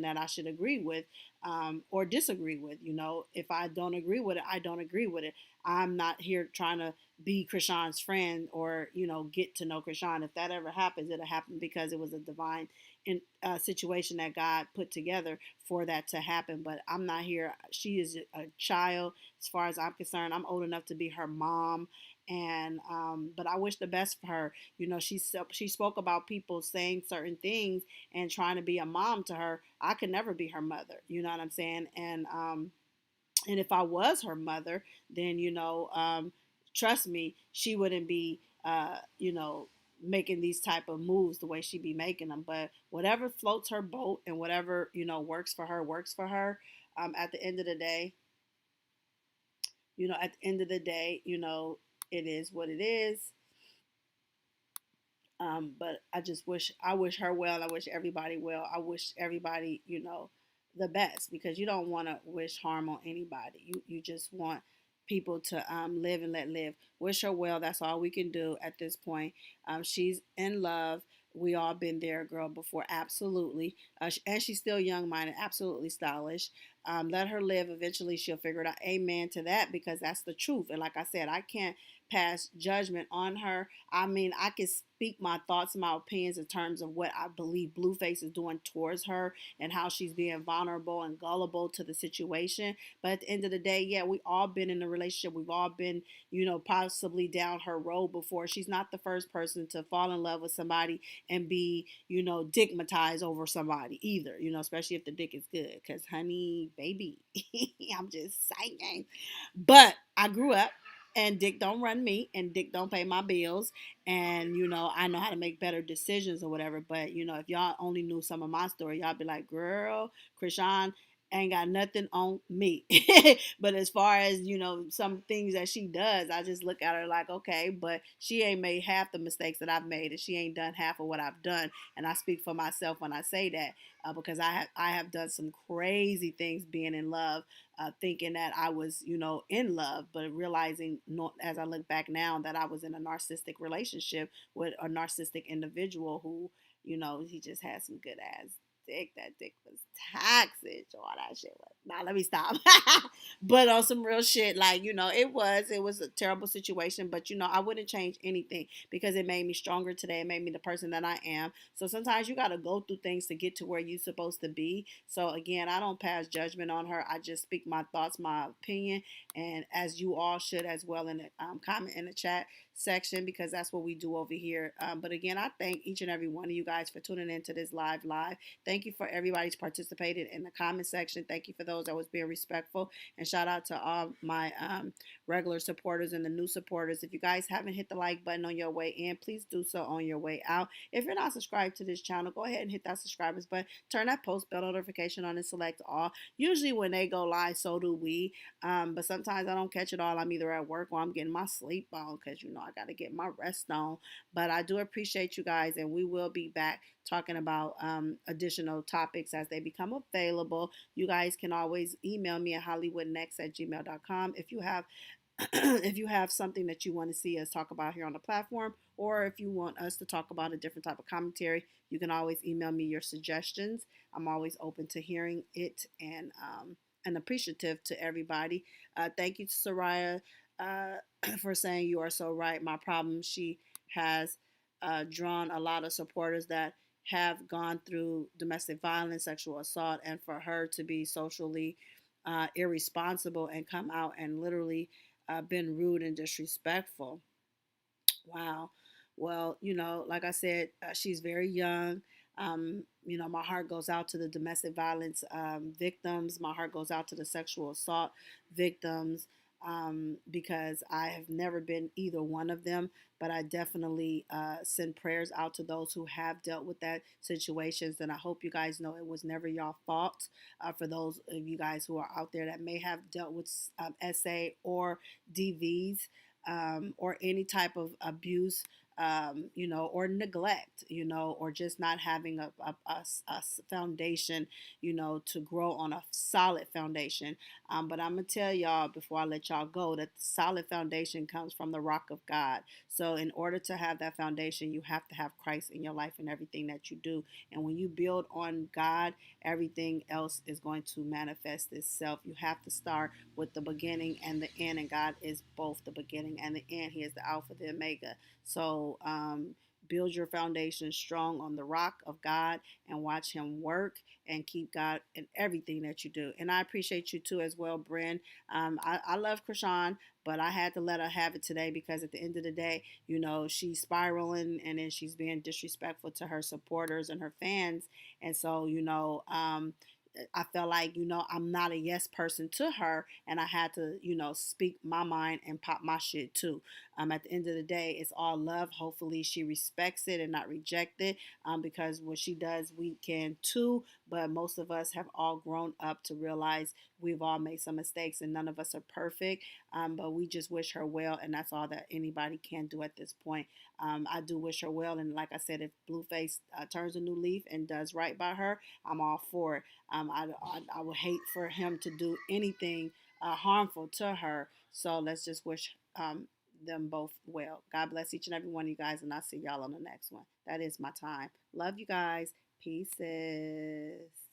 that I should agree with or disagree with. You know, if I don't agree with it, I don't agree with it. I'm not here trying to be Chrisean's friend or, you know, get to know Chrisean. If that ever happens, it'll happen because it was a divine situation that God put together for that to happen. But I'm not here. She is a child as far as I'm concerned. I'm old enough to be her mom. And but I wish the best for her. You know, she spoke about people saying certain things and trying to be a mom to her. I could never be her mother. You know what I'm saying? And if I was her mother, then trust me, she wouldn't be making these type of moves the way she be making them. But whatever floats her boat and whatever works for her works for her. At the end of the day, it is what it is. But I wish her well. I wish everybody well. I wish everybody, the best, because you don't want to wish harm on anybody. You just want people to live and let live. Wish her well. That's all we can do at this point. She's in love. We all been there, girl, before. Absolutely. And she's still young minded, absolutely stylish. Let her live. Eventually, she'll figure it out. Amen to that, because that's the truth. And like I said, I can't pass judgment on her. I mean, I can speak my thoughts and my opinions in terms of what I believe Blueface is doing towards her and how she's being vulnerable and gullible to the situation. But at the end of the day, yeah, we all been in a relationship. We've all been, possibly down her road before. She's not the first person to fall in love with somebody and be, digmatized over somebody either, especially if the dick is good. Because, honey, baby, I'm just saying. But I grew up and dick don't run me and dick don't pay my bills, and I know how to make better decisions or whatever. But if y'all only knew some of my story, y'all be like, girl, Chrisean ain't got nothing on me. But as far as some things that she does, I just look at her like, okay, but she ain't made half the mistakes that I've made, and she ain't done half of what I've done. And I speak for myself when I say that, because I have done some crazy things being in love, thinking that I was, in love, but realizing, as I look back now, that I was in a narcissistic relationship with a narcissistic individual who, he just had some good ass dick. That dick was toxic. All that shit was. Now let me stop. But on some real shit, like it was a terrible situation. But I wouldn't change anything because it made me stronger today. It made me the person that I am. So sometimes you got to go through things to get to where you're supposed to be. So again, I don't pass judgment on her. I just speak my thoughts, my opinion, and as you all should as well in the comment in the chat section, because that's what we do over here. But again, I thank each and every one of you guys for tuning into this live. Thank you for everybody's participated in the comment section. Thank you for those that was being respectful, and shout out to all my regular supporters and the new supporters. If you guys haven't hit the like button on your way in, please do so on your way out. If you're not subscribed to this channel, go ahead and hit that subscribers button. Turn that post bell notification on and select all. Usually when they go live, so do we. But sometimes I don't catch it all. I'm either at work or I'm getting my sleep on, because I got to get my rest on. But I do appreciate you guys, and we will be back talking about additional topics as they become available. You guys can always email me at hollywoodnex@gmail.com if you have if you have something that you want to see us talk about here on the platform, or if you want us to talk about a different type of commentary, you can always email me your suggestions. I'm always open to hearing it, and appreciative to everybody. Thank you to Soraya for saying you are so right. My problem, she has drawn a lot of supporters that have gone through domestic violence, sexual assault, and for her to be socially irresponsible and come out and literally been rude and disrespectful. Wow. Well, like I said, she's very young. My heart goes out to the domestic violence victims. My heart goes out to the sexual assault victims, because I have never been either one of them. But I definitely send prayers out to those who have dealt with that situations. And I hope you guys know it was never your fault. For those of you guys who are out there that may have dealt with SA or DVs, or any type of abuse or neglect, or just not having a foundation, to grow on a solid foundation. But I'm going to tell y'all before I let y'all go that the solid foundation comes from the rock of God. So, in order to have that foundation, you have to have Christ in your life and everything that you do. And when you build on God, everything else is going to manifest itself. You have to start with the beginning and the end, and God is both the beginning and the end. He is the Alpha, the Omega. So, build your foundation strong on the rock of God and watch Him work and keep God in everything that you do. And I appreciate you too as well, Bryn. I love Chrisean, but I had to let her have it today because at the end of the day, she's spiraling and then she's being disrespectful to her supporters and her fans. And so, I felt like, I'm not a yes person to her, and I had to, speak my mind and pop my shit too. At the end of the day, it's all love. Hopefully, she respects it and not reject it, because what she does, we can too. But most of us have all grown up to realize we've all made some mistakes, and none of us are perfect. But we just wish her well, and that's all that anybody can do at this point. I do wish her well, and like I said, if Blueface turns a new leaf and does right by her, I'm all for it. I would hate for him to do anything harmful to her. So let's just wish them both well. God bless each and every one of you guys, and I'll see y'all on the next one. That is my time. Love you guys. Piecez.